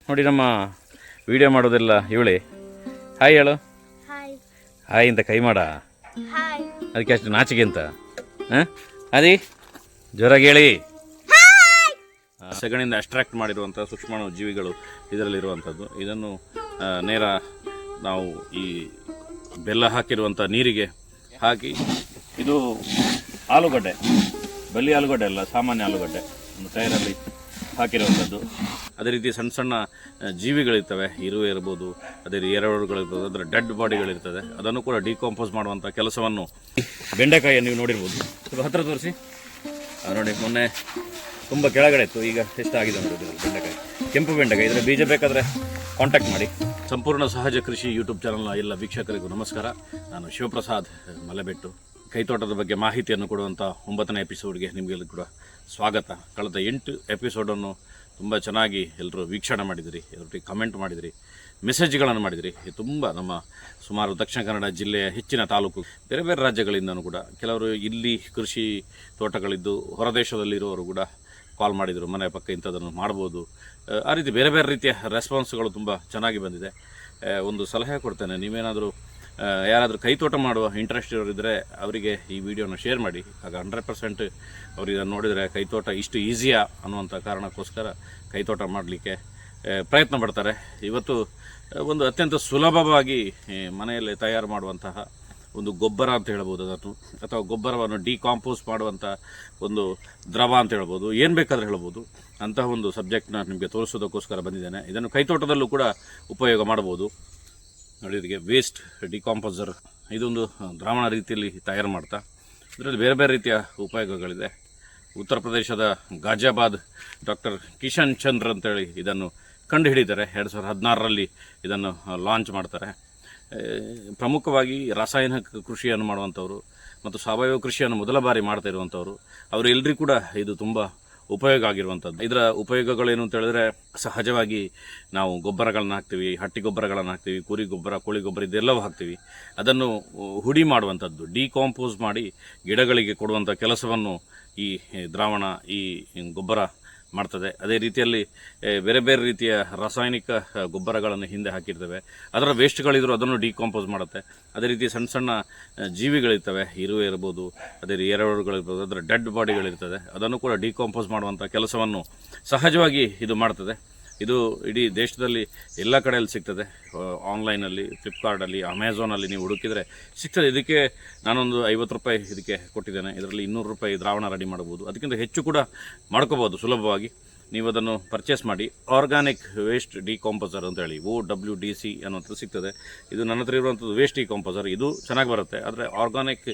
ನೋಡಿ ನಮ್ಮ ವಿಡಿಯೋ ಮಾಡೋದೆಲ್ಲ ಇವಳೆ. ಹಾಯ್ ಹೇಳು. ಹಾಯ್ ಅಂತ ಕೈ ಮಾಡ. ಅದಕ್ಕೆ ಅಷ್ಟು ನಾಚಿಕೆ ಅಂತ. ಅದೇ ಜೋರಾಗಿ ಹೇಳಿ. ಸಗಣಿಯಿಂದ ಅಟ್ರಾಕ್ಟ್ ಮಾಡಿರುವಂಥ ಸೂಕ್ಷ್ಮಾಣು ಜೀವಿಗಳು ಇದರಲ್ಲಿರುವಂಥದ್ದು. ಇದನ್ನು ನೇರ ನಾವು ಈ ಬೆಲ್ಲ ಹಾಕಿರುವಂಥ ನೀರಿಗೆ ಹಾಕಿ, ಇದು ಆಲೂಗಡ್ಡೆ, ಬಲ್ಲಿ ಆಲೂಗಡ್ಡೆ ಅಲ್ಲ, ಸಾಮಾನ್ಯ ಆಲೂಗಡ್ಡೆ, ಒಂದು ಟೈರಲ್ಲಿ ಹಾಕಿರುವಂಥದ್ದು. ಅದೇ ರೀತಿ ಸಣ್ಣ ಸಣ್ಣ ಜೀವಿಗಳಿರ್ತವೆ, ಇರುವೆ ಇರ್ಬೋದು, ಅದೇ ರೀತಿ ಎರೆಹುಳುಗಳಿರ್ಬೋದು, ಅದರ ಡೆಡ್ ಬಾಡಿಗಳಿರ್ತದೆ. ಅದನ್ನು ಕೂಡ ಡಿಕಾಂಪೋಸ್ ಮಾಡುವಂಥ ಕೆಲಸವನ್ನು. ಬೆಂಡೆಕಾಯಿಯನ್ನು ನೀವು ನೋಡಿರ್ಬೋದು, ಸ್ವಲ್ಪ ಹತ್ತಿರ ತೋರಿಸಿ. ನೋಡಿ, ಮೊನ್ನೆ ತುಂಬ ಕೆಳಗಡೆ ಇತ್ತು, ಈಗ ಎಷ್ಟಾಗಿದೆ ನೋಡಿ ಬೆಂಡೆಕಾಯಿ, ಕೆಂಪು ಬೆಂಡೆಕಾಯಿ. ಇದರ ಬೀಜ ಬೇಕಾದರೆ ಕಾಂಟ್ಯಾಕ್ಟ್ ಮಾಡಿ. ಸಂಪೂರ್ಣ ಸಹಜ ಕೃಷಿ ಯೂಟ್ಯೂಬ್ ಚಾನಲ್ನ ಎಲ್ಲ ವೀಕ್ಷಕರಿಗೂ ನಮಸ್ಕಾರ. ನಾನು ಶಿವಪ್ರಸಾದ್ ಮಲೆಬೆಟ್ಟು. ಕೈತೋಟದ ಬಗ್ಗೆ ಮಾಹಿತಿಯನ್ನು ಕೊಡುವಂಥ 9ನೇ ಎಪಿಸೋಡ್ಗೆ ನಿಮಗೆಲ್ಲ ಕೂಡ ಸ್ವಾಗತ. ಕಳೆದ 8 ಎಪಿಸೋಡನ್ನು ತುಂಬ ಚೆನ್ನಾಗಿ ಎಲ್ಲರೂ ವೀಕ್ಷಣೆ ಮಾಡಿದಿರಿ, ಎಲ್ಲರಿಗೆ ಕಮೆಂಟ್ ಮಾಡಿದಿರಿ, ಮೆಸೇಜ್ಗಳನ್ನು ಮಾಡಿದಿರಿ. ತುಂಬ ನಮ್ಮ ಸುಮಾರು ದಕ್ಷಿಣ ಕನ್ನಡ ಜಿಲ್ಲೆಯ ಹೆಚ್ಚಿನ ತಾಲೂಕು, ಬೇರೆ ಬೇರೆ ರಾಜ್ಯಗಳಿಂದನೂ ಕೂಡ ಕೆಲವರು ಇಲ್ಲಿ ಕೃಷಿ ತೋಟಗಳಿದ್ದು ಹೊರದೇಶದಲ್ಲಿರುವವರು ಕೂಡ ಕಾಲ್ ಮಾಡಿದರು, ಮನೆ ಪಕ್ಕ ಇಂಥದ್ದನ್ನು ಮಾಡ್ಬೋದು. ಆ ರೀತಿ ಬೇರೆ ಬೇರೆ ರೀತಿಯ ರೆಸ್ಪಾನ್ಸ್ಗಳು ತುಂಬ ಚೆನ್ನಾಗಿ ಬಂದಿದೆ. ಒಂದು ಸಲಹೆ ಕೊಡ್ತೇನೆ, ನೀವೇನಾದರೂ ಯಾರಾದರೂ ಕೈತೋಟ ಮಾಡುವ ಇಂಟ್ರೆಸ್ಟ್ ಇರೋರಿದ್ದರೆ ಅವರಿಗೆ ಈ ವಿಡಿಯೋನ ಶೇರ್ ಮಾಡಿ. ಆಗ 100% ಅವರು ಇದನ್ನು ನೋಡಿದರೆ ಕೈತೋಟ ಇಷ್ಟು ಈಸಿಯಾ ಅನ್ನುವಂಥ ಕಾರಣಕ್ಕೋಸ್ಕರ ಕೈತೋಟ ಮಾಡಲಿಕ್ಕೆ ಪ್ರಯತ್ನ ಪಡ್ತಾರೆ. ಇವತ್ತು ಒಂದು ಅತ್ಯಂತ ಸುಲಭವಾಗಿ ಮನೆಯಲ್ಲಿ ತಯಾರು ಮಾಡುವಂತಹ ಒಂದು ಗೊಬ್ಬರ ಅಂತ ಹೇಳ್ಬೋದು ಅದನ್ನು, ಅಥವಾ ಗೊಬ್ಬರವನ್ನು ಡಿಕಾಂಪೋಸ್ ಮಾಡುವಂಥ ಒಂದು ದ್ರವ ಅಂತ ಹೇಳ್ಬೋದು, ಏನು ಬೇಕಾದರೂ ಹೇಳ್ಬೋದು. ಅಂತಹ ಒಂದು ಸಬ್ಜೆಕ್ಟ್ನ ನಿಮಗೆ ತೋರಿಸೋದಕ್ಕೋಸ್ಕರ ಬಂದಿದ್ದೇನೆ. ಇದನ್ನು ಕೈತೋಟದಲ್ಲೂ ಕೂಡ ಉಪಯೋಗ ಮಾಡ್ಬೋದು. ನೋಡಿ, ಇದಕ್ಕೆ ವೇಸ್ಟ್ ಡಿಕಾಂಪೋಸರ್, ಇದೊಂದು ದ್ರಾವಣ ರೀತಿಯಲ್ಲಿ ತಯಾರು ಮಾಡ್ತಾ, ಇದರಲ್ಲಿ ಬೇರೆ ಬೇರೆ ರೀತಿಯ ಉಪಯೋಗಗಳಿದೆ. ಉತ್ತರ ಪ್ರದೇಶದ ಗಾಜಿಯಾಬಾದ್ ಡಾಕ್ಟರ್ ಕಿಶನ್ ಚಂದ್ರ ಅಂತೇಳಿ ಇದನ್ನು ಕಂಡು ಹಿಡಿತಾರೆ. 2016ರಲ್ಲಿ ಇದನ್ನು ಲಾಂಚ್ ಮಾಡ್ತಾರೆ. ಪ್ರಮುಖವಾಗಿ ರಾಸಾಯನಿಕ ಕೃಷಿಯನ್ನು ಮಾಡುವಂಥವ್ರು ಮತ್ತು ಸಾವಯವ ಕೃಷಿಯನ್ನು ಮೊದಲ ಬಾರಿ ಮಾಡ್ತಾ ಇರುವಂಥವ್ರು, ಅವರು ಎಲ್ಲರಿಗೂ ಕೂಡ ಇದು ತುಂಬ ಉಪಯೋಗ ಆಗಿರುವಂಥದ್ದು. ಇದರ ಉಪಯೋಗಗಳೇನು ಅಂತ ಹೇಳಿದ್ರೆ, ಸಹಜವಾಗಿ ನಾವು ಗೊಬ್ಬರಗಳನ್ನು ಹಾಕ್ತೀವಿ, ಹಟ್ಟಿ ಗೊಬ್ಬರಗಳನ್ನು ಹಾಕ್ತೀವಿ, ಕುರಿ ಗೊಬ್ಬರ, ಕೋಳಿ ಗೊಬ್ಬರ, ಇದೆಲ್ಲವೂ ಹಾಕ್ತೀವಿ. ಅದನ್ನು ಹುಡಿ ಮಾಡುವಂಥದ್ದು, ಡಿಕಾಂಪೋಸ್ ಮಾಡಿ ಗಿಡಗಳಿಗೆ ಕೊಡುವಂಥ ಕೆಲಸವನ್ನು ಈ ದ್ರಾವಣ, ಈ ಗೊಬ್ಬರ ಮಾಡ್ತದೆ. ಅದೇ ರೀತಿಯಲ್ಲಿ ಬೇರೆ ಬೇರೆ ರೀತಿಯ ರಾಸಾಯನಿಕ ಗೊಬ್ಬರಗಳನ್ನು ಹಿಂದೆ ಹಾಕಿರ್ತವೆ, ಅದರ ವೇಸ್ಟ್ಗಳಿದ್ರು ಅದನ್ನು ಡಿಕಾಂಪೋಸ್ ಮಾಡುತ್ತೆ. ಅದೇ ರೀತಿ ಸಣ್ಣ ಸಣ್ಣ ಜೀವಿಗಳಿರ್ತವೆ, ಇರುವೆ ಇರ್ಬೋದು, ಅದೇ ರೀತಿ ಎರೆಹುಳುಗಳಿರ್ಬೋದು, ಅದರ ಡೆಡ್ ಬಾಡಿಗಳಿರ್ತದೆ. ಅದನ್ನು ಕೂಡ ಡಿಕಾಂಪೋಸ್ ಮಾಡುವಂಥ ಕೆಲಸವನ್ನು ಸಹಜವಾಗಿ ಇದು ಮಾಡ್ತದೆ. ಇದು ಇಡೀ ದೇಶದಲ್ಲಿ ಎಲ್ಲ ಕಡೆಯಲ್ಲಿ ಸಿಗ್ತದೆ. ಆನ್ಲೈನಲ್ಲಿ, ಫ್ಲಿಪ್ಕಾರ್ಟಲ್ಲಿ, ಅಮೆಝಾನಲ್ಲಿ ನೀವು ಹುಡುಕಿದರೆ ಸಿಗ್ತದೆ. ಇದಕ್ಕೆ ನಾನೊಂದು 50 ರೂಪಾಯಿ ಇದಕ್ಕೆ ಕೊಟ್ಟಿದ್ದೇನೆ. ಇದರಲ್ಲಿ 200 ರೂಪಾಯಿ ದ್ರಾವಣ ರೆಡಿ ಮಾಡ್ಬೋದು, ಅದಕ್ಕಿಂತ ಹೆಚ್ಚು ಕೂಡ ಮಾಡ್ಕೋಬೋದು ಸುಲಭವಾಗಿ. ನೀವು ಅದನ್ನು ಪರ್ಚೇಸ್ ಮಾಡಿ. ಆರ್ಗಾನಿಕ್ ವೇಸ್ಟ್ ಡಿಕಾಂಪೋಸರ್ ಅಂತೇಳಿ OWDC ಅನ್ನೋಂಥದ್ದು ಸಿಗ್ತದೆ. ಇದು ನನ್ನ ಹತ್ರ ಇರುವಂಥದ್ದು ವೇಸ್ಟ್ ಡಿಕಾಂಪೋಸರ್. ಇದು ಚೆನ್ನಾಗಿ ಬರುತ್ತೆ, ಆದರೆ ಆರ್ಗಾನಿಕ್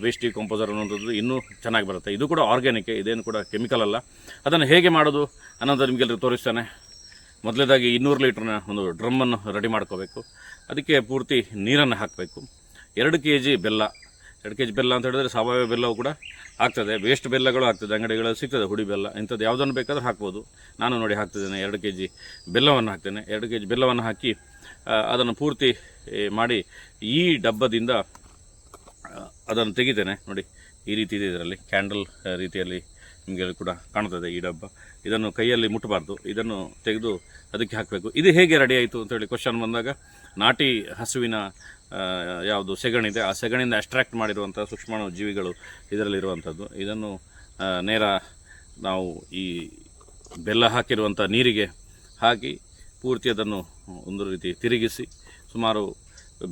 ವೇಸ್ಟ್ ಡಿಕಾಂಪೋಸರ್ ಅನ್ನೋಂಥದ್ದು ಇನ್ನೂ ಚೆನ್ನಾಗಿ ಬರುತ್ತೆ. ಇದು ಕೂಡ ಆರ್ಗ್ಯಾನಿಕ್, ಇದೇನು ಕೂಡ ಕೆಮಿಕಲ್ ಅಲ್ಲ. ಅದನ್ನು ಹೇಗೆ ಮಾಡೋದು ಅನ್ನೋದು ನಿಮಗೆಲ್ಲರೂ ತೋರಿಸ್ತಾನೆ. ಮೊದಲೇದಾಗಿ 200 ಲೀಟ್ರ್ನ ಒಂದು ಡ್ರಮ್ಮನ್ನು ರೆಡಿ ಮಾಡ್ಕೋಬೇಕು. ಅದಕ್ಕೆ ಪೂರ್ತಿ ನೀರನ್ನು ಹಾಕಬೇಕು. 2 kg ಬೆಲ್ಲ, 2 kg ಬೆಲ್ಲ ಅಂತ ಹೇಳಿದ್ರೆ ಸಾವಯವ ಬೆಲ್ಲವೂ ಕೂಡ ಆಗ್ತದೆ, ವೇಸ್ಟ್ ಬೆಲ್ಲಗಳು ಆಗ್ತದೆ, ಅಂಗಡಿಗಳಲ್ಲಿ ಸಿಗ್ತದೆ ಹುಡಿ ಬೆಲ್ಲ. ಇಂಥದ್ದು ಯಾವುದನ್ನು ಬೇಕಾದರೂ ಹಾಕ್ಬೋದು. ನಾನು ನೋಡಿ ಹಾಕ್ತಿದ್ದೇನೆ, 2 kg ಬೆಲ್ಲವನ್ನು ಹಾಕ್ತೇನೆ. 2 kg ಬೆಲ್ಲವನ್ನು ಹಾಕಿ ಅದನ್ನು ಪೂರ್ತಿ ಮಾಡಿ ಈ ಡಬ್ಬದಿಂದ ಅದನ್ನು ತೆಗಿತೇನೆ. ನೋಡಿ, ಈ ರೀತಿ ಇದೆ. ಇದರಲ್ಲಿ ಕ್ಯಾಂಡಲ್ ರೀತಿಯಲ್ಲಿ ನಿಮಗೆ ಕೂಡ ಕಾಣ್ತದೆ ಈ ಡಬ್ಬ. ಇದನ್ನು ಕೈಯಲ್ಲಿ ಮುಟ್ಟಬಾರ್ದು, ಇದನ್ನು ತೆಗೆದು ಅದಕ್ಕೆ ಹಾಕಬೇಕು. ಇದು ಹೇಗೆ ರೆಡಿ ಆಯಿತು ಅಂತೇಳಿ ಕ್ವಶನ್ ಬಂದಾಗ, ನಾಟಿ ಹಸುವಿನ ಯಾವುದು ಸೆಗಣಿದೆ, ಆ ಸೆಗಣಿಯಿಂದ ಅಟ್ರಾಕ್ಟ್ ಮಾಡಿರುವಂಥ ಸೂಕ್ಷ್ಮಾಣು ಜೀವಿಗಳು ಇದರಲ್ಲಿರುವಂಥದ್ದು. ಇದನ್ನು ನೇರ ನಾವು ಈ ಬೆಲ್ಲ ಹಾಕಿರುವಂಥ ನೀರಿಗೆ ಹಾಕಿ ಪೂರ್ತಿ ಅದನ್ನು ಒಂದು ರೀತಿ ತಿರುಗಿಸಿ ಸುಮಾರು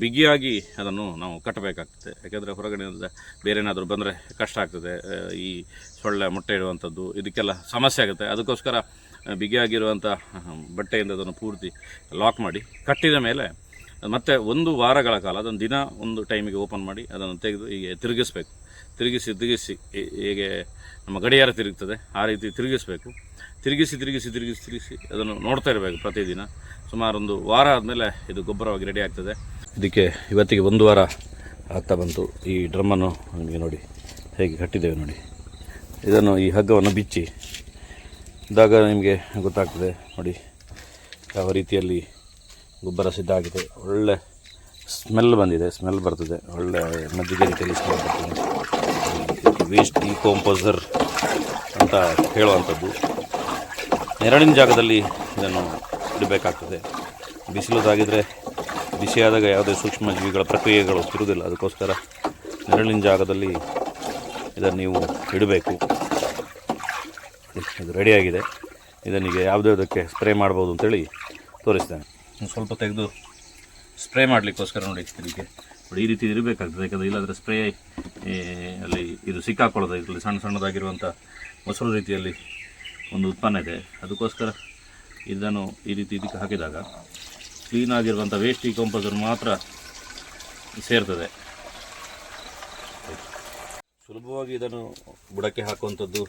ಬಿಗಿಯಾಗಿ ಅದನ್ನು ನಾವು ಕಟ್ಟಬೇಕಾಗ್ತದೆ. ಯಾಕೆಂದರೆ ಹೊರಗಡೆಯಿಂದ ಬೇರೆ ಏನಾದರೂ ಬಂದರೆ ಕಷ್ಟ ಆಗ್ತದೆ. ಈ ಸೊಳ್ಳೆ ಮೊಟ್ಟೆ ಇಡುವಂಥದ್ದು ಇದಕ್ಕೆಲ್ಲ ಸಮಸ್ಯೆ ಆಗುತ್ತೆ. ಅದಕ್ಕೋಸ್ಕರ ಬಿಗಿಯಾಗಿರುವಂಥ ಬಟ್ಟೆಯಿಂದ ಅದನ್ನು ಪೂರ್ತಿ ಲಾಕ್ ಮಾಡಿ ಕಟ್ಟಿದ ಮೇಲೆ ಮತ್ತೆ 1 ವಾರಗಳ ಕಾಲ ಅದನ್ನು ದಿನ ಒಂದು ಟೈಮಿಗೆ ಓಪನ್ ಮಾಡಿ ಅದನ್ನು ತೆಗೆದು ಹೀಗೆ ತಿರುಗಿಸ್ಬೇಕು. ತಿರುಗಿಸಿ ಹೇಗೆ ನಮ್ಮ ಗಡಿಯಾರ ತಿರುಗ್ತದೆ ಆ ರೀತಿ ತಿರುಗಿಸ್ಬೇಕು. ತಿರುಗಿಸಿ ಅದನ್ನು ನೋಡ್ತಾ ಇರಬೇಕು ಪ್ರತಿದಿನ. ಸುಮಾರು 1 ವಾರ ಆದಮೇಲೆ ಇದು ಗೊಬ್ಬರವಾಗಿ ರೆಡಿ ಆಗ್ತದೆ. ಇದಕ್ಕೆ ಇವತ್ತಿಗೆ 1 ವಾರ ಆಗ್ತಾ ಬಂತು. ಈ ಡ್ರಮ್ಮನ್ನು ನಿಮಗೆ ನೋಡಿ ಹೇಗೆ ಕಟ್ಟಿದ್ದೇವೆ ನೋಡಿ. ಇದನ್ನು ಈ ಹಗ್ಗವನ್ನು ಬಿಚ್ಚಿ ಇದ್ದಾಗ ನಿಮಗೆ ಗೊತ್ತಾಗ್ತದೆ ನೋಡಿ ಯಾವ ರೀತಿಯಲ್ಲಿ ಗೊಬ್ಬರ ಸಿದ್ಧ ಆಗಿದೆ. ಒಳ್ಳೆ ಸ್ಮೆಲ್ ಬಂದಿದೆ, ಸ್ಮೆಲ್ ಬರ್ತದೆ, ಒಳ್ಳೆ ಮಜ್ಜಿಗೆ ರೀತಿಯಲ್ಲಿ ಸ್ಮೆಲ್ ಬರ್ತದೆ. ವೇಸ್ಟ್ ಡಿಕಾಂಪೋಸರ್ ಅಂತ ಹೇಳುವಂಥದ್ದು. ನೆರಳಿನ ಜಾಗದಲ್ಲಿ ಇದನ್ನು ಇಡಬೇಕಾಗ್ತದೆ. ಬಿಸಿಲದಾಗಿದ್ದರೆ ಬಿಸಿಯಾದಾಗ ಯಾವುದೇ ಸೂಕ್ಷ್ಮ ಜೀವಿಗಳ ಪ್ರಕ್ರಿಯೆಗಳು ಇರುವುದಿಲ್ಲ. ಅದಕ್ಕೋಸ್ಕರ ನೆರಳಿನ ಜಾಗದಲ್ಲಿ ಇದನ್ನು ನೀವು ಇಡಬೇಕು. ಇದು ರೆಡಿಯಾಗಿದೆ. ಇದನ್ನೀಗ ಯಾವುದಕ್ಕೆ ಸ್ಪ್ರೇ ಮಾಡ್ಬೋದು ಅಂತೇಳಿ ತೋರಿಸ್ತೇನೆ. ಸ್ವಲ್ಪ ತೆಗೆದು ಸ್ಪ್ರೇ ಮಾಡಲಿಕ್ಕೋಸ್ಕರ ನೋಡಿ ಇದಕ್ಕೆ ನೋಡಿ ಈ ರೀತಿ ಇರಬೇಕಾಗ್ತದೆ. ಯಾಕಂದರೆ ಇಲ್ಲಾಂದರೆ ಸ್ಪ್ರೇ ಅಲ್ಲಿ ಇದು ಸಿಕ್ಕಾಕೊಳ್ಳೋದು. ಇದರಲ್ಲಿ ಸಣ್ಣ ಸಣ್ಣದಾಗಿರುವಂಥ ಮೊಸರು ರೀತಿಯಲ್ಲಿ ಒಂದು ಉತ್ಪನ್ನ ಇದೆ. ಅದಕ್ಕೋಸ್ಕರ ಇದನ್ನು ಈ ರೀತಿ ಇದಕ್ಕೆ ಹಾಕಿದಾಗ ಕ್ಲೀನಾಗಿರುವಂಥ ವೇಸ್ಟ್ ಡಿಕಂಪೋಸರ್ ಮಾತ್ರ ಸೇರ್ತದೆ. ಸುಲಭವಾಗಿ ಇದನ್ನು ಬುಡಕ್ಕೆ ಹಾಕುವಂಥದ್ದು.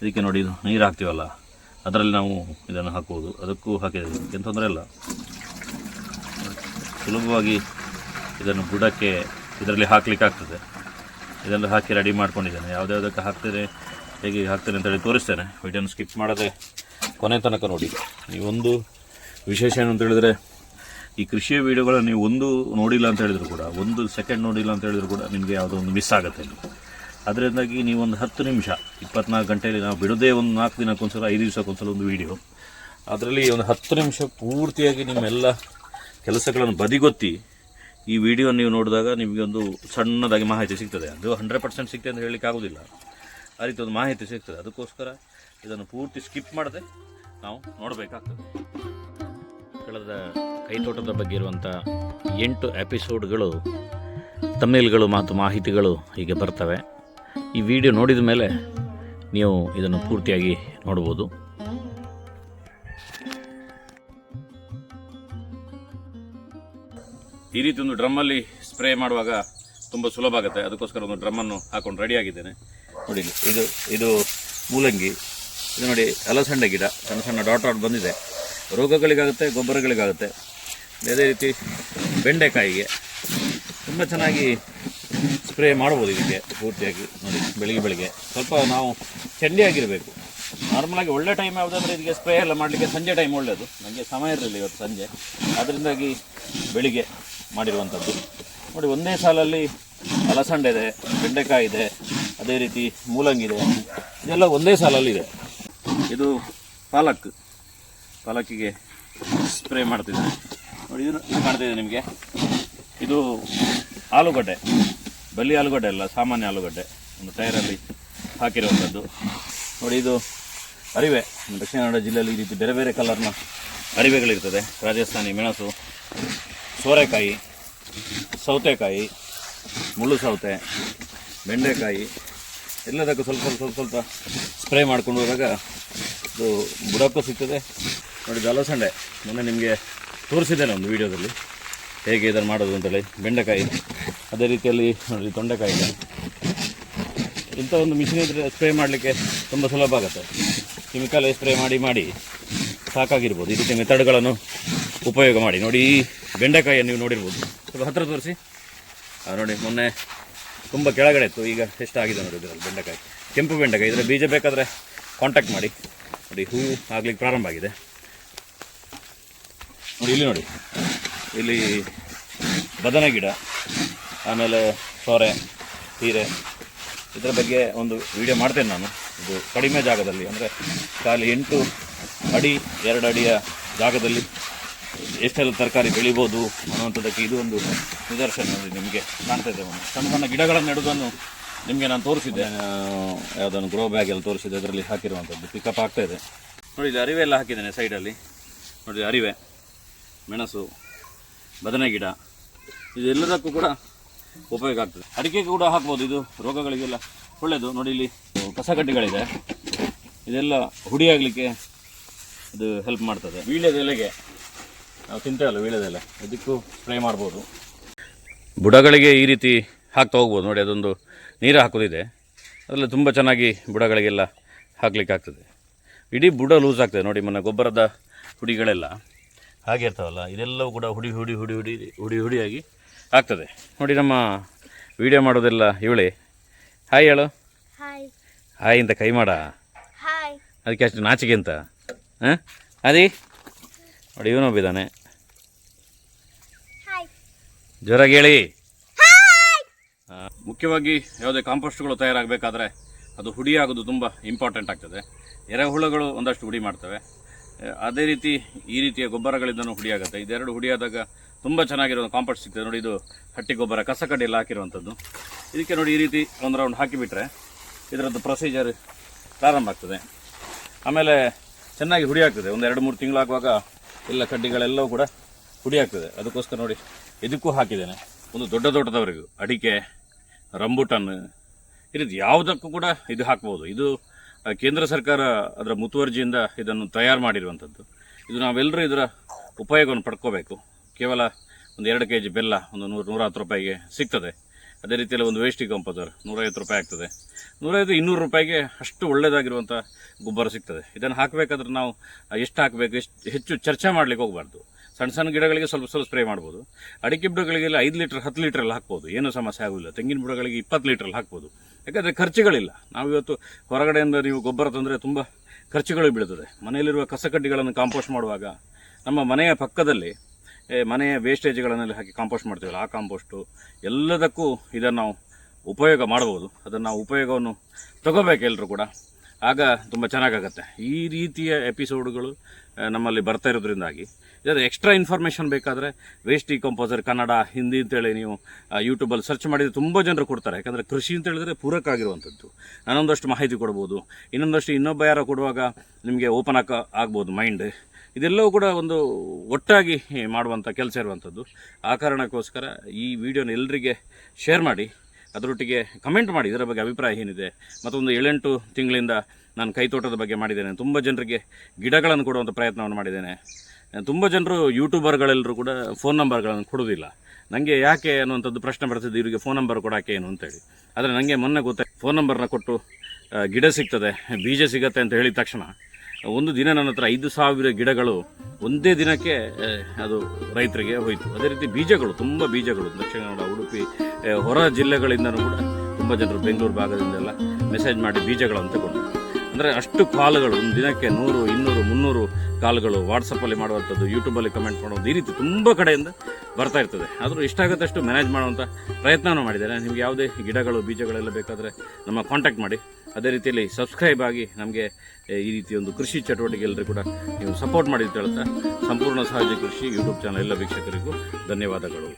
ಇದಕ್ಕೆ ನೋಡಿ ಇದು ನೀರು ಹಾಕ್ತೀವಲ್ಲ, ಅದರಲ್ಲಿ ನಾವು ಇದನ್ನು ಹಾಕ್ಬೋದು. ಅದಕ್ಕೂ ಹಾಕಿದ್ದೀವಿ, ಏನು ತೊಂದರೆ ಇಲ್ಲ. ಸುಲಭವಾಗಿ ಇದನ್ನು ಬುಡಕ್ಕೆ ಇದರಲ್ಲಿ ಹಾಕಲಿಕ್ಕೆ ಆಗ್ತದೆ. ಇದೆಲ್ಲ ಹಾಕಿ ರೆಡಿ ಮಾಡ್ಕೊಂಡಿದ್ದೇನೆ. ಯಾವುದ್ಯಾವುದಕ್ಕೆ ಹಾಕ್ತೇನೆ, ಹೇಗೆ ಹಾಕ್ತೇನೆ ಅಂತೇಳಿ ತೋರಿಸ್ತೇನೆ. ವಿಡಿಯೋನ ಸ್ಕಿಪ್ ಮಾಡದೆ ಕೊನೆ ತನಕ ನೋಡಿ. ನೀವೊಂದು ವಿಶೇಷ ಏನು ಅಂತ ಹೇಳಿದರೆ, ಈ ಕೃಷಿಯ ವೀಡಿಯೋಗಳನ್ನು ನೀವು ಒಂದು ನೋಡಿಲ್ಲ ಅಂತ ಹೇಳಿದ್ರು ಕೂಡ, ಒಂದು ಸೆಕೆಂಡ್ ನೋಡಿಲ್ಲ ಅಂತ ಹೇಳಿದ್ರು ಕೂಡ ನಿಮಗೆ ಯಾವುದೋ ಒಂದು ಮಿಸ್ ಆಗುತ್ತೆ ಇಲ್ಲಿ. ಅದರಿಂದಾಗಿ ನೀವೊಂದು 10 ನಿಮಿಷ 24 ಗಂಟೆಯಲ್ಲಿ ನಾವು ಬಿಡೋದೇ ಒಂದು 4 ದಿನಕ್ಕೊಂದ್ಸಲ 5 ದಿವಸಕ್ಕೊಂದ್ಸಲ ಒಂದು ವೀಡಿಯೋ, ಅದರಲ್ಲಿ ಒಂದು 10 ನಿಮಿಷ ಪೂರ್ತಿಯಾಗಿ ನಿಮ್ಮೆಲ್ಲ ಕೆಲಸಗಳನ್ನು ಬದಿಗೊತ್ತಿ ಈ ವಿಡಿಯೋ ನೀವು ನೋಡಿದಾಗ ನಿಮಗೆ ಒಂದು ಸಣ್ಣದಾಗಿ ಮಾಹಿತಿ ಸಿಗ್ತದೆ. ಅದು 100% ಸಿಗ್ತದೆ ಅಂತ ಹೇಳಲಿಕ್ಕೆ ಆಗೋದಿಲ್ಲ. ಆ ರೀತಿ ಒಂದು ಮಾಹಿತಿ ಸಿಗ್ತದೆ. ಅದಕ್ಕೋಸ್ಕರ ಇದನ್ನು ಪೂರ್ತಿ ಸ್ಕಿಪ್ ಮಾಡದೆ ನಾವು ನೋಡಬೇಕಾಗ್ತದೆ. ಕಳೆದ ಕೈತೋಟದ ಬಗ್ಗೆ ಇರುವಂಥ 8 ಎಪಿಸೋಡ್ಗಳು, ತಮ್ಮೇಲ್ಗಳು ಮತ್ತು ಮಾಹಿತಿಗಳು ಹೀಗೆ ಬರ್ತವೆ. ಈ ವಿಡಿಯೋ ನೋಡಿದ ಮೇಲೆ ನೀವು ಇದನ್ನು ಪೂರ್ತಿಯಾಗಿ ನೋಡ್ಬೋದು. ಈ ರೀತಿ ಒಂದು ಡ್ರಮ್ಮಲ್ಲಿ ಸ್ಪ್ರೇ ಮಾಡುವಾಗ ತುಂಬ ಸುಲಭ ಆಗುತ್ತೆ. ಅದಕ್ಕೋಸ್ಕರ ಒಂದು ಡ್ರಮ್ಮನ್ನು ಹಾಕೊಂಡು ರೆಡಿಯಾಗಿದ್ದೇನೆ. ನೋಡಿ, ಇದು ಮೂಲಂಗಿ, ಇದು ನೋಡಿ ಅಲಸಂಡೆ ಗಿಡ, ಸಣ್ಣ ಸಣ್ಣ ಡಾಟ್ ಬಂದಿದೆ. ರೋಗಗಳಿಗಾಗುತ್ತೆ, ಗೊಬ್ಬರಗಳಿಗಾಗುತ್ತೆ. ಅದೇ ರೀತಿ ಬೆಂಡೆಕಾಯಿಗೆ ತುಂಬ ಚೆನ್ನಾಗಿ ಸ್ಪ್ರೇ ಮಾಡ್ಬೋದು. ಇದಕ್ಕೆ ಪೂರ್ತಿಯಾಗಿ ನೋಡಿ, ಬೆಳಿಗ್ಗೆ ಸ್ವಲ್ಪ ನಾವು ಚಂಡಿಯಾಗಿರಬೇಕು. ನಾರ್ಮಲಾಗಿ ಒಳ್ಳೆ ಟೈಮ್ ಯಾವುದಂದ್ರೆ ಇದಕ್ಕೆ ಸ್ಪ್ರೇ ಎಲ್ಲ ಮಾಡಲಿಕ್ಕೆ ಸಂಜೆ ಟೈಮ್ ಒಳ್ಳೆಯದು. ನನಗೆ ಸಮಯ ಇರಲಿಲ್ಲ ಇವತ್ತು ಸಂಜೆ, ಅದರಿಂದಾಗಿ ಬೆಳಿಗ್ಗೆ ಮಾಡಿರುವಂಥದ್ದು. ನೋಡಿ, ಒಂದೇ ಸಾಲಲ್ಲಿ ಅಲಸಂಡೆ ಇದೆ, ಬೆಂಡೆಕಾಯಿ ಇದೆ, ಅದೇ ರೀತಿ ಮೂಲಂಗಿ ಇದೆ. ಇದೆಲ್ಲ ಒಂದೇ ಸಾಲಲ್ಲಿದೆ. ಇದು ಪಾಲಕ್ಕಿಗೆ ಸ್ಪ್ರೇ ಮಾಡ್ತಿದ್ದೇನೆ. ನೋಡಿ, ಇದು ಕಾಣ್ತಿದೆ ನಿಮಗೆ. ಇದು ಆಲೂಗಡ್ಡೆ, ಬಲ್ಲಿ ಆಲೂಗಡ್ಡೆ ಅಲ್ಲ, ಸಾಮಾನ್ಯ ಆಲೂಗಡ್ಡೆ, ಒಂದು ಟೈರಲ್ಲಿ ಹಾಕಿರುವಂಥದ್ದು. ನೋಡಿ, ಇದು ಅರಿವೆ. ದಕ್ಷಿಣ ಕನ್ನಡ ಜಿಲ್ಲೆಯಲ್ಲಿ ಈ ರೀತಿ ಬೇರೆ ಬೇರೆ ಕಲರ್ನ ಅರಿವೆಗಳಿರ್ತದೆ. ರಾಜಸ್ಥಾನಿ ಮೆಣಸು, ಸೋರೆಕಾಯಿ, ಸೌತೆಕಾಯಿ, ಮುಳ್ಳು ಸೌತೆ, ಬೆಂಡೆಕಾಯಿ ಎಲ್ಲದಕ್ಕೂ ಸ್ವಲ್ಪ ಸ್ಪ್ರೇ ಮಾಡ್ಕೊಂಡು ಹೋದಾಗ ಇದು ಬುಡಕ್ಕೂ ಸಿಗ್ತದೆ. ನೋಡಿ, ಇದು ಅಲಸಂಡೆ, ಮೊನ್ನೆ ನಿಮಗೆ ತೋರಿಸಿದ್ದೇನೆ ಒಂದು ವಿಡಿಯೋದಲ್ಲಿ ಹೇಗೆ ಇದನ್ನು ಮಾಡೋದು ಅಂತೇಳಿ. ಬೆಂಡೆಕಾಯಿ ಅದೇ ರೀತಿಯಲ್ಲಿ ನೋಡಿ, ತೊಂಡೆಕಾಯಿ. ಇಂಥ ಒಂದು ಮಿಷಿನ್ ಇದ್ದರೆ ಸ್ಪ್ರೇ ಮಾಡಲಿಕ್ಕೆ ತುಂಬ ಸುಲಭ ಆಗುತ್ತೆ. ಕೆಮಿಕಲ್ ಸ್ಪ್ರೇ ಮಾಡಿ ಸಾಕಾಗಿರ್ಬೋದು. ಈ ರೀತಿ ಮೆಥಡ್ಗಳನ್ನು ಉಪಯೋಗ ಮಾಡಿ. ನೋಡಿ, ಈ ಬೆಂಡೆಕಾಯಿಯನ್ನು ನೀವು ನೋಡಿರ್ಬೋದು. ಸ್ವಲ್ಪ ಹತ್ತಿರ ತೋರಿಸಿ. ನೋಡಿ, ಮೊನ್ನೆ ತುಂಬ ಕೆಳಗಡೆ ಇತ್ತು, ಈಗ ಎಷ್ಟಾಗಿದೆ ನೋಡಿ ಇದರಲ್ಲಿ ಬೆಂಡೆಕಾಯಿ. ಕೆಂಪು ಬೆಂಡೆಕಾಯಿ. ಇದರ ಬೀಜ ಬೇಕಾದರೆ ಕಾಂಟ್ಯಾಕ್ಟ್ ಮಾಡಿ. ನೋಡಿ, ಹೂವು ಆಗಲಿಕ್ಕೆ ಪ್ರಾರಂಭ ಆಗಿದೆ. ನೋಡಿ, ಇಲ್ಲಿ ನೋಡಿ, ಇಲ್ಲಿ ಬದನೆ ಗಿಡ, ಆಮೇಲೆ ಸೋರೆ, ಹೀರೆ, ಇದರ ಬಗ್ಗೆ ಒಂದು ವಿಡಿಯೋ ಮಾಡ್ತೇನೆ ನಾನು. ಇದು ಕಡಿಮೆ ಜಾಗದಲ್ಲಿ, ಅಂದರೆ ಖಾಲಿ 8 ಅಡಿ 2 ಅಡಿಯ ಜಾಗದಲ್ಲಿ ಎಷ್ಟೆಲ್ಲ ತರಕಾರಿ ಬೆಳಿಬೋದು ಅನ್ನುವಂಥದ್ದಕ್ಕೆ ಇದು ಒಂದು ನಿದರ್ಶನ. ನಿಮಗೆ ಕಾಣ್ತಾ ಇದೆ. ಸಣ್ಣ ಸಣ್ಣ ಗಿಡಗಳನ್ನು ನೆಡುವುದನ್ನು ನಿಮಗೆ ನಾನು ತೋರಿಸಿದ್ದೆ, ಯಾವುದನ್ನು ಗ್ರೋ ಬ್ಯಾಗ್ ಎಲ್ಲ ತೋರಿಸಿದ್ದೆ. ಅದರಲ್ಲಿ ಹಾಕಿರುವಂಥದ್ದು ಪಿಕಪ್ ಆಗ್ತಾಯಿದೆ. ನೋಡಿ, ಇಲ್ಲಿ ಅರಿವೆ ಎಲ್ಲ ಹಾಕಿದ್ದೇನೆ ಸೈಡಲ್ಲಿ. ನೋಡಿ, ಅರಿವೆ, ಮೆಣಸು, ಬದನೆ ಗಿಡ, ಇದೆಲ್ಲದಕ್ಕೂ ಕೂಡ ಉಪಯೋಗ ಆಗ್ತದೆ. ಅಡಿಕೆಗೆ ಕೂಡ ಹಾಕ್ಬೋದು. ಇದು ರೋಗಗಳಿಗೆಲ್ಲ ಒಳ್ಳೆಯದು. ನೋಡಿ, ಇಲ್ಲಿ ಕಸಗಡ್ಡೆಗಳಿದೆ, ಇದೆಲ್ಲ ಹುಡಿಯಾಗಲಿಕ್ಕೆ ಇದು ಹೆಲ್ಪ್ ಮಾಡ್ತದೆ. ವೀಳ್ಯದೆಲೆಗೆ ನಾವು ತಿಂತೇವಲ್ಲ, ವೀಳ್ಯದೆಲೆ, ಇದಕ್ಕೂ ಸ್ಪ್ರೇ ಮಾಡ್ಬೋದು. ಬುಡಗಳಿಗೆ ಈ ರೀತಿ ಹಾಕ್ತಾ ಹೋಗ್ಬೋದು. ನೋಡಿ, ಅದೊಂದು ನೀರು ಹಾಕೋದಿದೆ, ಅದೆಲ್ಲ ತುಂಬ ಚೆನ್ನಾಗಿ ಬುಡಗಳಿಗೆಲ್ಲ ಹಾಕ್ಲಿಕ್ಕೆ ಆಗ್ತದೆ. ಇಡೀ ಬುಡ ಲೂಸ್ ಆಗ್ತದೆ. ನೋಡಿ, ಮೊನ್ನೆ ಗೊಬ್ಬರದ ಹುಡಿಗಳೆಲ್ಲ ಹಾಗೆ ಇರ್ತಾವಲ್ಲ, ಇದೆಲ್ಲವೂ ಕೂಡ ಹುಡಿಯಾಗಿ ಆಗ್ತದೆ. ನೋಡಿ, ನಮ್ಮ ವಿಡಿಯೋ ಮಾಡೋದೆಲ್ಲ ಇವಳೇ. ಹಾಯ್ ಹೇಳು. ಹಾಯ್ ಅಂತ ಕೈ ಮಾಡ, ಅದಕ್ಕೆ ಅಷ್ಟು ನಾಚಿಕೆ ಅಂತ. ಹಾಂ, ಅದೇ ನೋಡಿ, ಇವನೊಬ್ಬಿದ್ದಾನೆ. ಜೋರಾಗಿ ಹೇಳಿ. ಮುಖ್ಯವಾಗಿ ಯಾವುದೇ ಕಾಂಪೋಸ್ಟ್ಗಳು ತಯಾರಾಗಬೇಕಾದ್ರೆ ಅದು ಹುಡಿ ಆಗೋದು ತುಂಬ ಇಂಪಾರ್ಟೆಂಟ್ ಆಗ್ತದೆ. ಎರೆಹುಳುಗಳು ಒಂದಷ್ಟು ಹುಡಿ ಮಾಡ್ತವೆ. ಅದೇ ರೀತಿ ಈ ರೀತಿಯ ಗೊಬ್ಬರಗಳಿಂದನೂ ಹುಡಿಯಾಗುತ್ತೆ. ಇದೆರಡು ಹುಡಿಯಾದಾಗ ತುಂಬ ಚೆನ್ನಾಗಿರೋ ಕಾಂಪೋಸ್ಟ್ ಸಿಗ್ತದೆ ನೋಡಿ. ಇದು ಹಟ್ಟಿ ಗೊಬ್ಬರ ಕಸ ಕಡ್ಡಿ ಎಲ್ಲ ಹಾಕಿರುವಂಥದ್ದು. ಇದಕ್ಕೆ ನೋಡಿ ಈ ರೀತಿ ಒಂದು ರೌಂಡ್ ಹಾಕಿಬಿಟ್ರೆ ಇದರದ್ದು ಪ್ರೊಸೀಜರ್ ಪ್ರಾರಂಭ ಆಗ್ತದೆ. ಆಮೇಲೆ ಚೆನ್ನಾಗಿ ಹುಡಿ ಆಗ್ತದೆ. ಒಂದು 2-3 ತಿಂಗಳಾಗುವಾಗ ಎಲ್ಲ ಕಡ್ಡಿಗಳೆಲ್ಲವೂ ಕೂಡ ಹುಡಿ ಆಗ್ತದೆ. ಅದಕ್ಕೋಸ್ಕರ ನೋಡಿ ಇದಕ್ಕೂ ಹಾಕಿದ್ದೇನೆ. ಒಂದು ದೊಡ್ಡದವರೆಗೂ ಅಡಿಕೆ, ರಂಬುಟನ್ ಈ ರೀತಿ ಯಾವುದಕ್ಕೂ ಕೂಡ ಇದು ಹಾಕ್ಬೋದು. ಇದು ಕೇಂದ್ರ ಸರ್ಕಾರ ಅದರ ಮುತುವರ್ಜಿಯಿಂದ ಇದನ್ನು ತಯಾರು ಮಾಡಿರುವಂಥದ್ದು. ಇದು ನಾವೆಲ್ಲರೂ ಇದರ ಉಪಯೋಗವನ್ನು ಪಡ್ಕೋಬೇಕು. ಕೇವಲ ಒಂದು 2 kg ಬೆಲ್ಲ ಒಂದು 100-110 ರೂಪಾಯಿಗೆ ಸಿಗ್ತದೆ. ಅದೇ ರೀತಿಯಲ್ಲಿ ಒಂದು ವೇಸ್ಟ್ ಡಿಕಂಪೋಸರ್ 150 ರೂಪಾಯಿ ಆಗ್ತದೆ. 150-200 ರೂಪಾಯಿಗೆ ಅಷ್ಟು ಒಳ್ಳೆಯದಾಗಿರುವಂಥ ಗೊಬ್ಬರ ಸಿಗ್ತದೆ. ಇದನ್ನು ಹಾಕಬೇಕಾದ್ರೆ ನಾವು ಎಷ್ಟು ಹಾಕಬೇಕು, ಹೆಚ್ಚು ಚರ್ಚೆ ಮಾಡಲಿಕ್ಕೆ ಹೋಗಬಾರ್ದು. ಸಣ್ಣ ಗಿಡಗಳಿಗೆ ಸ್ವಲ್ಪ ಸ್ಪ್ರೇ ಮಾಡ್ಬೋದು. ಅಡಿಕೆ ಬುಡಗಳಿಗೆಲ್ಲ 5 ಲೀಟರ್ 10 ಲೀಟ್ರಲ್ಲಿ ಹಾಕ್ಬೋದು, ಏನೂ ಸಮಸ್ಯೆ ಆಗೋದಿಲ್ಲ. ತೆಂಗಿನ ಬುಡಗಳಿಗೆ 20 ಲೀಟ್ರಲ್ಲಿ ಹಾಕ್ಬೋದು. ಯಾಕಂದರೆ ಖರ್ಚುಗಳಿಲ್ಲ. ನಾವಿವತ್ತು ಹೊರಗಡೆಯಿಂದ ನೀವು ಗೊಬ್ಬರ ತಂದರೆ ತುಂಬ ಖರ್ಚುಗಳು ಬೀಳ್ತದೆ. ಮನೆಯಲ್ಲಿರುವ ಕಸಕಡ್ಡಿಗಳನ್ನು ಕಾಂಪೋಸ್ಟ್ ಮಾಡುವಾಗ ನಮ್ಮ ಮನೆಯ ಪಕ್ಕದಲ್ಲಿ ಮನೆಯ ವೇಸ್ಟೇಜ್ಗಳನ್ನೆಲ್ಲ ಹಾಕಿ ಕಾಂಪೋಸ್ಟ್ ಮಾಡ್ತೀವಲ್ಲ, ಆ ಕಾಂಪೋಸ್ಟು ಎಲ್ಲದಕ್ಕೂ ಇದನ್ನು ನಾವು ಉಪಯೋಗ ಮಾಡ್ಬೋದು. ಅದನ್ನು ನಾವು ಉಪಯೋಗವನ್ನು ತಗೋಬೇಕು ಎಲ್ಲರೂ ಕೂಡ. ಆಗ ತುಂಬ ಚೆನ್ನಾಗಾಗತ್ತೆ. ಈ ರೀತಿಯ ಎಪಿಸೋಡ್ಗಳು ನಮ್ಮಲ್ಲಿ ಬರ್ತಾ ಇರೋದ್ರಿಂದಾಗಿ ಇದರ ಎಕ್ಸ್ಟ್ರಾ ಇನ್ಫಾರ್ಮೇಷನ್ ಬೇಕಾದರೆ ವೇಸ್ಟ್ ಡಿಕಂಪೋಸರ್ ಕನ್ನಡ, ಹಿಂದಿ ಅಂತೇಳಿ ನೀವು ಯೂಟ್ಯೂಬಲ್ಲಿ ಸರ್ಚ್ ಮಾಡಿದರೆ ತುಂಬ ಜನರು ಕೊಡ್ತಾರೆ. ಯಾಕಂದರೆ ಕೃಷಿ ಅಂತ ಹೇಳಿದ್ರೆ ಪೂರಕ ಆಗಿರುವಂಥದ್ದು. ನಾನೊಂದಷ್ಟು ಮಾಹಿತಿ ಕೊಡ್ಬೋದು, ಇನ್ನೊಂದಷ್ಟು ಇನ್ನೊಬ್ಬ ಯಾರೋ ಕೊಡುವಾಗ ನಿಮಗೆ ಓಪನ್ ಆಗ್ಬೋದು ಮೈಂಡ್. ಇದೆಲ್ಲವೂ ಕೂಡ ಒಂದು ಒಟ್ಟಾಗಿ ಮಾಡುವಂಥ ಕೆಲಸ ಇರುವಂಥದ್ದು. ಆ ಕಾರಣಕ್ಕೋಸ್ಕರ ಈ ವಿಡಿಯೋನ ಎಲ್ಲರಿಗೆ ಶೇರ್ ಮಾಡಿ, ಅದರೊಟ್ಟಿಗೆ ಕಮೆಂಟ್ ಮಾಡಿ ಇದರ ಬಗ್ಗೆ ಅಭಿಪ್ರಾಯ ಏನಿದೆ. ಮತ್ತೊಂದು 7-8 ತಿಂಗಳಿಂದ ನಾನು ಕೈತೋಟದ ಬಗ್ಗೆ ಮಾಡಿದ್ದೇನೆ. ತುಂಬ ಜನರಿಗೆ ಗಿಡಗಳನ್ನು ಕೊಡುವಂಥ ಪ್ರಯತ್ನವನ್ನು ಮಾಡಿದ್ದೇನೆ. ತುಂಬ ಜನರು ಯೂಟ್ಯೂಬರ್ಗಳೆಲ್ಲರೂ ಕೂಡ ಫೋನ್ ನಂಬರ್ಗಳನ್ನು ಕೊಡೋದಿಲ್ಲ. ನನಗೆ ಯಾಕೆ ಅನ್ನುವಂಥದ್ದು ಪ್ರಶ್ನೆ ಬರ್ತದೆ, ಇವರಿಗೆ ಫೋನ್ ನಂಬರ್ ಕೊಡೋಕೆ ಏನು ಅಂತೇಳಿ. ಆದರೆ ನನಗೆ ಮೊನ್ನೆ ಗೊತ್ತಾಯ್ತು, ಫೋನ್ ನಂಬರ್ನ ಕೊಟ್ಟು ಗಿಡ ಸಿಗ್ತದೆ, ಬೀಜ ಸಿಗತ್ತೆ ಅಂತ ಹೇಳಿದ ತಕ್ಷಣ ಒಂದು ದಿನ ನನ್ನ ಹತ್ರ 5,000 ಗಿಡಗಳು ಒಂದೇ ದಿನಕ್ಕೆ ಅದು ರೈತರಿಗೆ ಹೋಯಿತು. ಅದೇ ರೀತಿ ಬೀಜಗಳು, ತುಂಬ ಬೀಜಗಳು ದಕ್ಷಿಣ ಕನ್ನಡ, ಉಡುಪಿ, ಹೊರ ಜಿಲ್ಲೆಗಳಿಂದನೂ ಕೂಡ ತುಂಬ ಜನರು ಬೆಂಗಳೂರು ಭಾಗದಿಂದೆಲ್ಲ ಮೆಸೇಜ್ ಮಾಡಿ ಬೀಜಗಳನ್ನು ತಗೊಂಡು, ಅಂದರೆ ಅಷ್ಟು ಕಾಲ್ಗಳು ಒಂದು ದಿನಕ್ಕೆ 100, 200, 300 ಕಾಲ್ಗಳು ವಾಟ್ಸಪ್ಪಲ್ಲಿ ಮಾಡುವಂಥದ್ದು, ಯೂಟ್ಯೂಬಲ್ಲಿ ಕಮೆಂಟ್ ಮಾಡೋದು, ಈ ರೀತಿ ತುಂಬ ಕಡೆಯಿಂದ ಬರ್ತಾ ಇರ್ತದೆ. ಆದರೂ ಇಷ್ಟಾಗತ್ತಷ್ಟು ಮ್ಯಾನೇಜ್ ಮಾಡುವಂಥ ಪ್ರಯತ್ನವನ್ನು ಮಾಡಿದ್ದೇನೆ. ನಿಮಗೆ ಯಾವುದೇ ಗಿಡಗಳು ಬೀಜಗಳೆಲ್ಲ ಬೇಕಾದರೆ ನಮ್ಮ ಕಾಂಟ್ಯಾಕ್ಟ್ ಮಾಡಿ. ಅದೇ ರೀತಿಯಲ್ಲಿ ಸಬ್ಸ್ಕ್ರೈಬ್ ಆಗಿ ನಮಗೆ ಈ ರೀತಿ ಒಂದು ಕೃಷಿ ಚಟುವಟಿಕೆ ಎಲ್ಲರೂ ಕೂಡ ನೀವು ಸಪೋರ್ಟ್ ಮಾಡಿ ಅಂತ ಹೇಳ್ತಾ, ಸಂಪೂರ್ಣ ಸಹಜ ಕೃಷಿ ಯೂಟ್ಯೂಬ್ ಚಾನಲ್ ಎಲ್ಲ ವೀಕ್ಷಕರಿಗೂ ಧನ್ಯವಾದಗಳು.